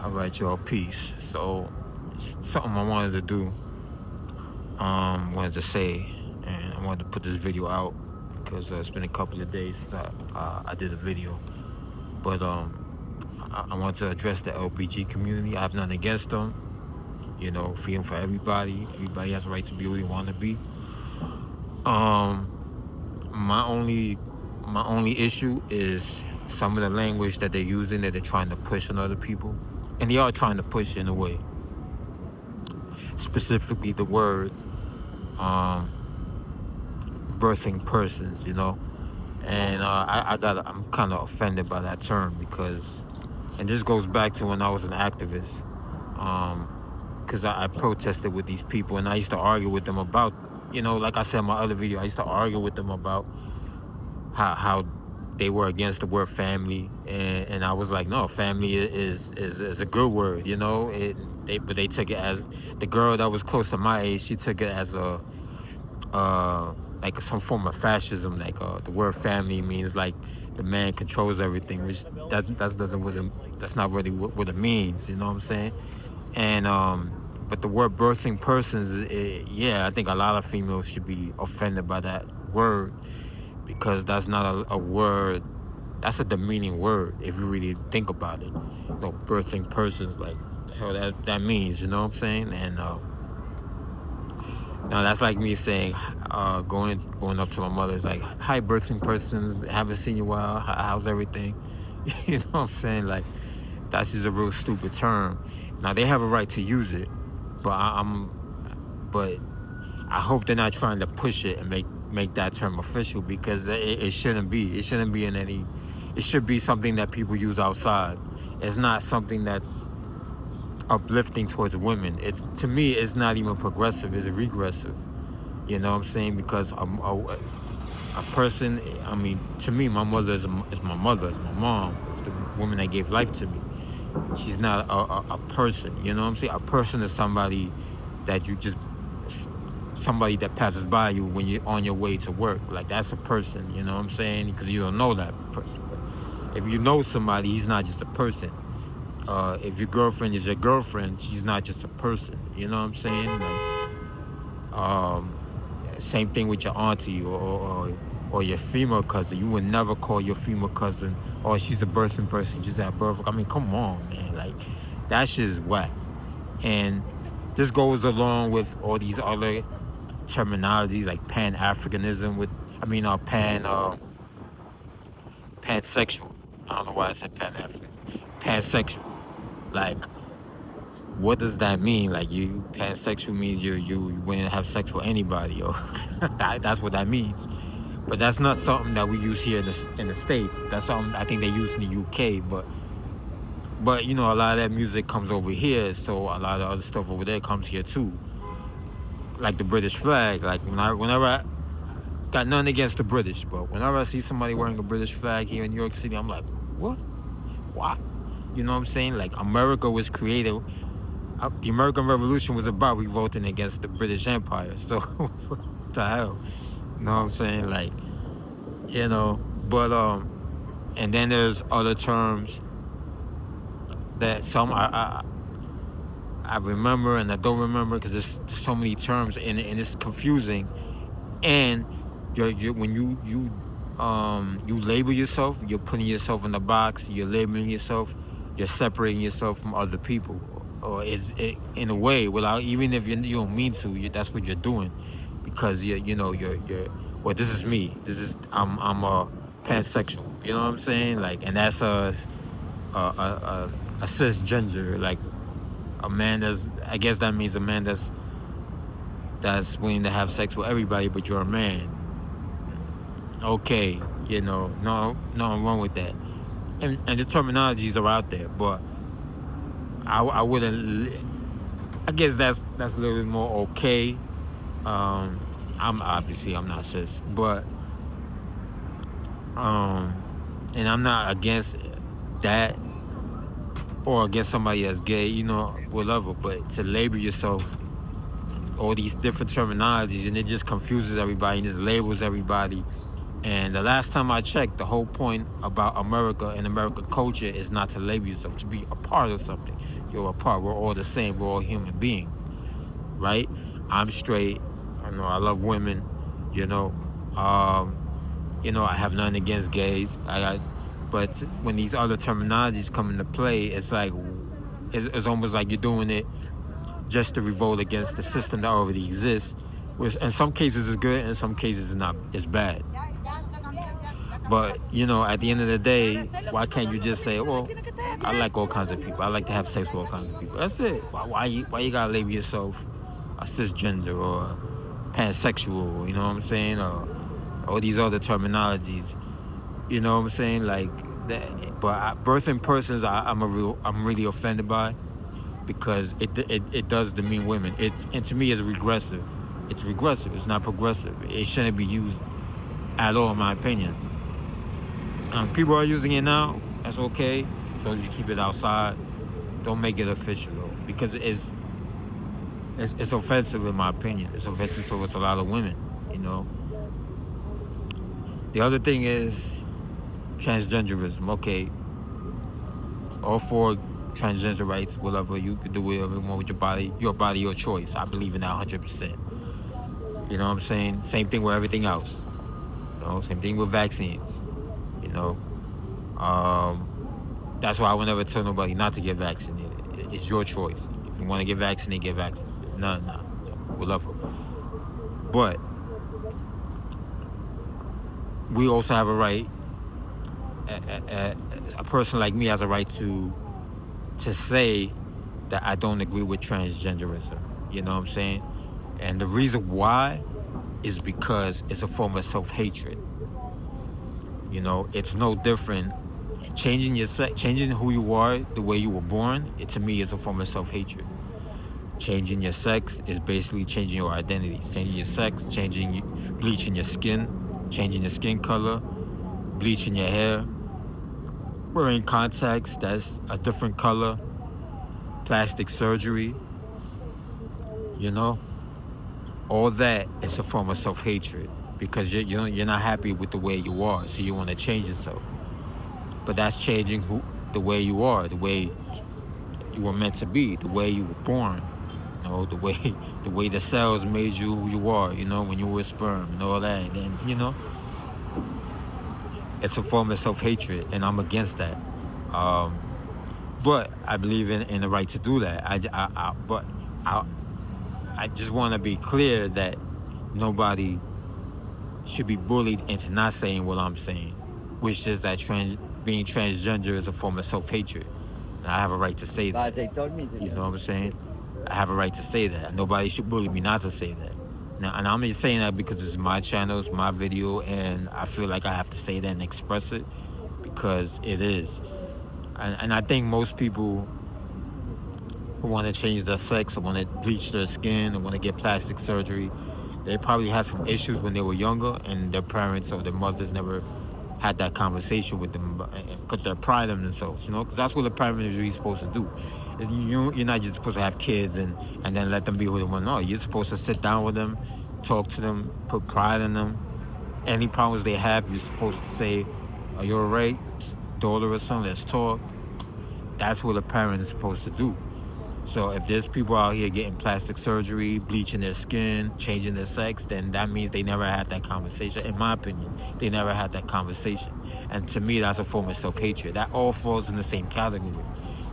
Alright, y'all, peace. So, something I wanted to do, wanted to say, and I wanted to put this video out because it's been a couple of days since I did a video. But I want to address the LBG community. I have nothing against them. You know, freedom for everybody. Everybody has a right to be who they want to be. My only issue is some of the language that they're using that they're trying to push on other people, and they are trying to push in a way. Specifically, the word birthing persons, you know, and I'm kind of offended by that term because, and this goes back to when I was an activist, because I protested with these people and I used to argue with them about, you know, like I said in my other video, I used to argue with them about how they were against the word family, and I was like, no, family is a good word, you know. But they took it as, the girl that was close to my age, she took it as a like some form of fascism, like the word family means like the man controls everything, which that's not really what it means, you know what I'm saying? And but the word birthing persons, yeah, I think a lot of females should be offended by that word, because that's not a word, that's a demeaning word if you really think about it. You know, birthing persons, like the hell that means, you know what I'm saying? And now that's like me saying, going up to my mother's like, hi birthing persons, haven't seen you in a while, how's everything? You know what I'm saying? Like, that's just a real stupid term. Now they have a right to use it, but but I hope they're not trying to push it and make that term official, because it shouldn't be. It shouldn't be in any. It should be something that people use outside. It's not something that's uplifting towards women. To me, it's not even progressive. It's regressive. You know what I'm saying? Because a person, I mean, to me, my mother is my mother, is my mom, it's the woman that gave life to me. She's not a person. You know what I'm saying? A person is somebody that somebody that passes by you when you're on your way to work. Like, that's a person, you know what I'm saying? Because you don't know that person. But if you know somebody, he's not just a person. If your girlfriend is your girlfriend, she's not just a person, you know what I'm saying? Like, same thing with your auntie or your female cousin. You would never call your female cousin, oh, she's a birthing person, just at birth. I mean, come on, man. Like, that shit is whack. And this goes along with all these other terminologies like pan-Africanism, pansexual. I don't know why I said pan-African. Pansexual. Like, what does that mean? Like, you pansexual means you wouldn't have sex with anybody, or that's what that means. But that's not something that we use here in the States. That's something I think they use in the UK. But you know, a lot of that music comes over here, so a lot of other stuff over there comes here too. Like the British flag. Like, whenever I got nothing against the British, but whenever I see somebody wearing a British flag here in New York City, I'm like, what? Why? You know what I'm saying? Like, America was created. The American Revolution was about revolting against the British Empire. So, what the hell? You know what I'm saying? Like, you know. But and then there's other terms that some I remember and I don't remember, because there's so many terms and it's confusing. And when you label yourself, you're putting yourself in the box, you're labeling yourself, you're separating yourself from other people, or in a way, without, even if you don't mean to, that's what you're doing, because you're well, this is me, I'm a pansexual, you know what I'm saying? Like, and that's a cisgender, like a man I guess that means a man that's willing to have sex with everybody, but you're a man. Okay, you know, no, I'm wrong with that. And the terminologies are out there, but I wouldn't. I guess that's a little bit more okay. I'm not cis, but and I'm not against that or against somebody that's gay, you know, whatever. But to label yourself, all these different terminologies, and it just confuses everybody and just labels everybody And the last time I checked, the whole point about America and American culture is not to label yourself, to be a part of something. You're a part. We're all the same. We're all human beings, right? I'm straight. I know I love women. You know, um, I have nothing against gays. But when these other terminologies come into play, it's like it's almost like you're doing it just to revolt against the system that already exists, which in some cases is good, in some cases is not. It's bad. But at the end of the day, why can't you just say, well, I like all kinds of people. I like to have sex with all kinds of people. That's it. Why you gotta label yourself a cisgender or a pansexual? You know what I'm saying? Or all these other terminologies. You know what I'm saying? Like that. But birthing persons, I'm really offended by, because it does demean women. And to me, it's regressive. It's regressive. It's not progressive. It shouldn't be used at all, in my opinion. People are using it now. That's okay. So just keep it outside. Don't make it official, though, because it's offensive, in my opinion. It's offensive towards a lot of women. The other thing is transgenderism. Okay, all for transgender rights, whatever. You could do whatever you want with your body, your choice. I believe in that 100%. You know what I'm saying? Same thing with everything else. Same thing with vaccines. That's why I would never tell nobody not to get vaccinated. It's your choice. If you want to get vaccinated, get vaccinated. No, whatever. But we also have a right. A person like me has a right to say that I don't agree with transgenderism. You know what I'm saying? And the reason why is because it's a form of self-hatred. It's no different. Changing your sex, changing who you are, the way you were born, to me is a form of self-hatred. Changing your sex is basically changing your identity. Changing your sex, bleaching your skin, changing your skin color, bleaching your hair, wearing contacts that's a different color, plastic surgery, all that is a form of self-hatred, because you're not happy with the way you are, so you want to change yourself. But that's changing the way you are, the way you were meant to be, the way you were born, the way the cells made you who you are, when you were sperm and all that. And then, it's a form of self-hatred, and I'm against that. But I believe in the right to do that. I just want to be clear that nobody should be bullied into not saying what I'm saying, which is that being transgender is a form of self-hatred. And I have a right to say that. You know what I'm saying? I have a right to say that. Nobody should bully me not to say that. Now, and I'm just saying that because it's my channel, it's my video, and I feel like I have to say that and express it, because it is. And I think most people who want to change their sex, or want to bleach their skin, or want to get plastic surgery, they probably had some issues when they were younger, and their parents or their mothers never had that conversation with them and put their pride in themselves, because that's what a parent is really supposed to do. You're not just supposed to have kids and then let them be who they want. No, you're supposed to sit down with them, talk to them, put pride in them. Any problems they have, you're supposed to say, "Are you all right, daughter or son? Let's talk." That's what a parent is supposed to do. So if there's people out here getting plastic surgery, bleaching their skin, changing their sex, then that means they never had that conversation. In my opinion, they never had that conversation. And to me, that's a form of self-hatred. That all falls in the same category,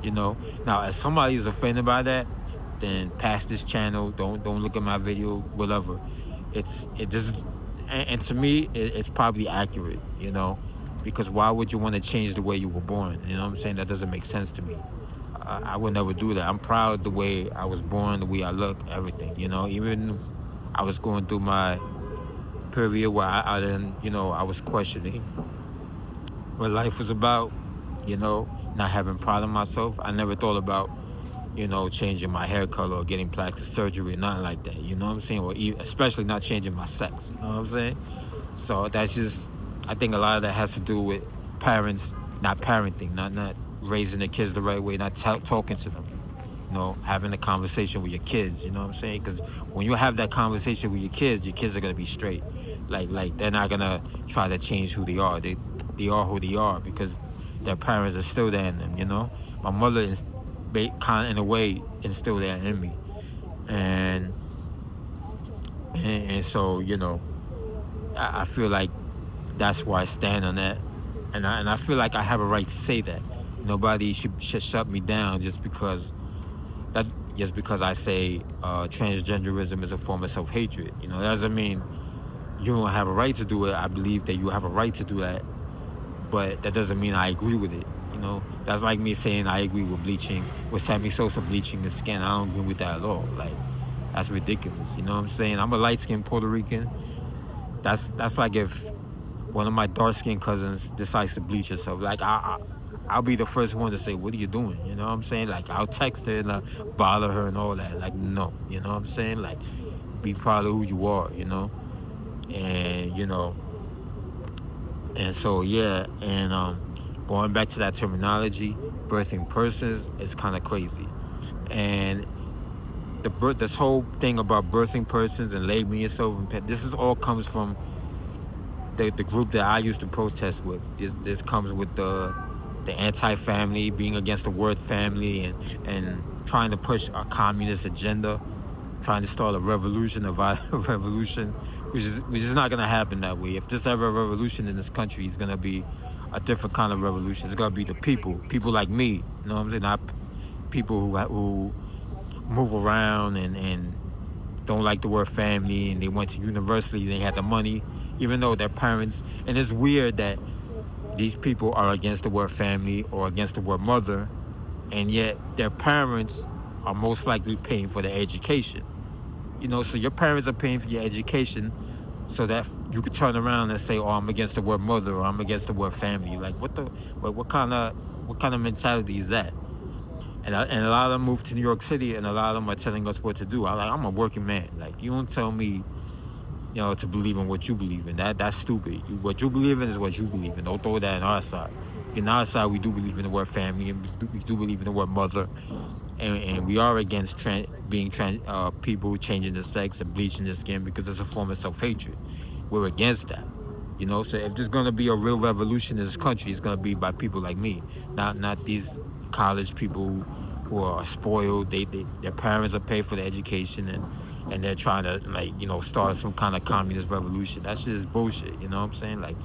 Now, if somebody is offended by that, then pass this channel. Don't look at my video, whatever. And to me, it's probably accurate, because why would you want to change the way you were born? You know what I'm saying? That doesn't make sense to me. I would never do that. I'm proud the way I was born, the way I look, everything. Even I was going through my period where I didn't, I was questioning what life was about, not having pride in myself. I never thought about, changing my hair color or getting plastic surgery, nothing like that. You know what I'm saying? Or especially not changing my sex. You know what I'm saying? So that's just, I think a lot of that has to do with parents not parenting, not raising their kids the right way, not talking to them, having a conversation with your kids, you know what I'm saying? Because when you have that conversation with your kids are going to be straight. Like they're not gonna try to change who they are. They are who they are because their parents are still there in them. My mother is kind of in a way instilled that in me, and and so I feel like that's where I stand on that, and I feel like I have a right to say that. Nobody should shut me down that just because I say transgenderism is a form of self-hatred. That doesn't mean you don't have a right to do it. I believe that you have a right to do that, but that doesn't mean I agree with it. That's like me saying I agree with Sammy Sosa bleaching his skin. I don't agree with that at all. Like, that's ridiculous. You know what I'm saying? I'm a light-skinned Puerto Rican. That's like if one of my dark-skinned cousins decides to bleach herself. Like, I'll be the first one to say, what are you doing? You know what I'm saying? Like, I'll text her and bother her and all that. Like, no. You know what I'm saying? Like, be proud of who you are, And, and so, yeah. And going back to that terminology, birthing persons is kind of crazy. And this whole thing about birthing persons and labeling yourself, this all comes from the group that I used to protest with. This comes with the anti-family, being against the word family, and trying to push a communist agenda, trying to start a revolution, a violent revolution, which is not going to happen that way. If there's ever a revolution in this country, it's going to be a different kind of revolution. It's going to be the people like me. You know what I'm saying? Not people who move around and don't like the word family, and they went to university, they had the money, even though their parents. And it's weird that these people are against the word family or against the word mother, and yet their parents are most likely paying for their education. So your parents are paying for your education so that you could turn around and say, oh, I'm against the word mother, or I'm against the word family. Like, what kind of mentality is that? And a lot of them moved to New York City, and a lot of them are telling us what to do. I'm a working man. Like, you don't tell me, to believe in what you believe in. That's stupid. What you believe in is what you believe in. Don't throw that on our side. In our side, we do believe in the word family, and we do believe in the word mother, and we are against people changing the sex and bleaching their skin because it's a form of self-hatred. We're against that. So if there's gonna be a real revolution in this country, it's gonna be by people like me, not these college people who are spoiled. Their parents are paid for the education, and they're trying to start some kind of communist revolution. That's just bullshit. You know what I'm saying? Like,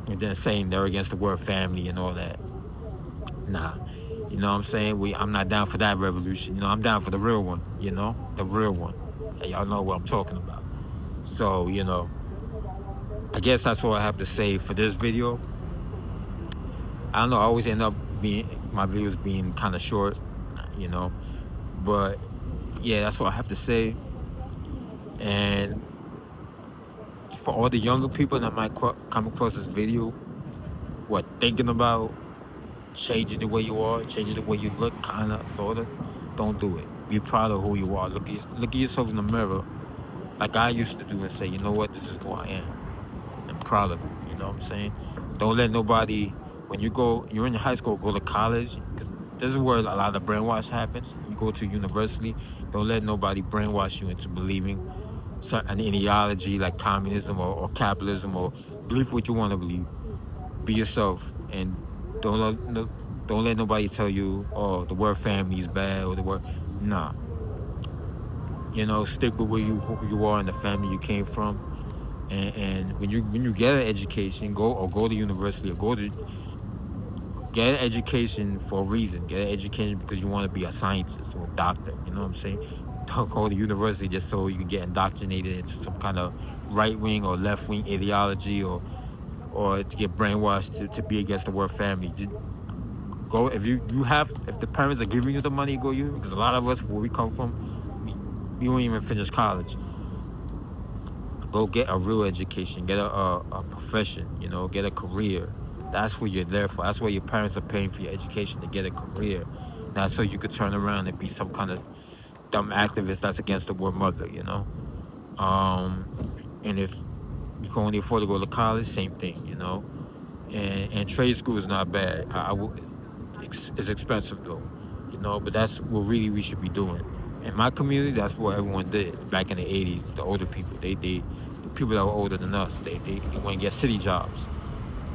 and then saying they're against the word family and all that. Nah. You know what I'm saying? I'm not down for that revolution. I'm down for the real one, the real one. Y'all know what I'm talking about. So, I guess that's all I have to say for this video. I don't know, I always end up my videos being kind of short, but yeah, that's what I have to say. And for all the younger people that might come across this video, who are thinking about changing the way you are, changing the way you look, kind of, sort of, don't do it. Be proud of who you are. Look at yourself in the mirror, like I used to do, and say, you know what, this is who I am. I'm proud of it. You know what I'm saying? Don't let nobody, when you're in high school, go to college, because this is where a lot of brainwash happens. You go to university, don't let nobody brainwash you into believing an ideology like communism or capitalism, or believe what you want to believe. Be yourself, and don't let nobody tell you, oh, the word family is bad, or the word, nah. Stick with who you are and the family you came from. And when you get an education, go to university, or get an education for a reason. Get an education because you want to be a scientist or a doctor. You know what I'm saying? Don't go to university just so you can get indoctrinated into some kind of right-wing or left-wing ideology, or to get brainwashed to be against the word family. Just go, if the parents are giving you the money, go use it, because a lot of us, where we come from, we don't even finish college. Go get a real education, get a profession, get a career. That's what you're there for. That's why your parents are paying for your education, to get a career. Not so you could turn around and be some kind of dumb activist that's against the word mother, And if you can only afford to go to college, same thing, And trade school is not bad. It's expensive though, but that's what really we should be doing. In my community, that's what everyone did back in the 80s. The older people, they people that were older than us. They went and get city jobs,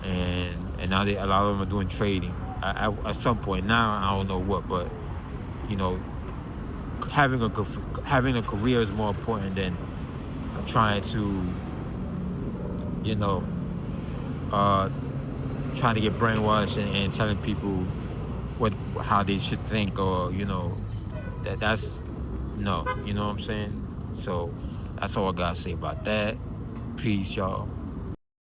and now a lot of them are doing trading. At some point now, I don't know what, but you know, having a career is more important than trying to, you know, trying to get brainwashed and telling people how they should think, or that's no, you know what I'm saying. So that's all I gotta say about that. Peace, y'all.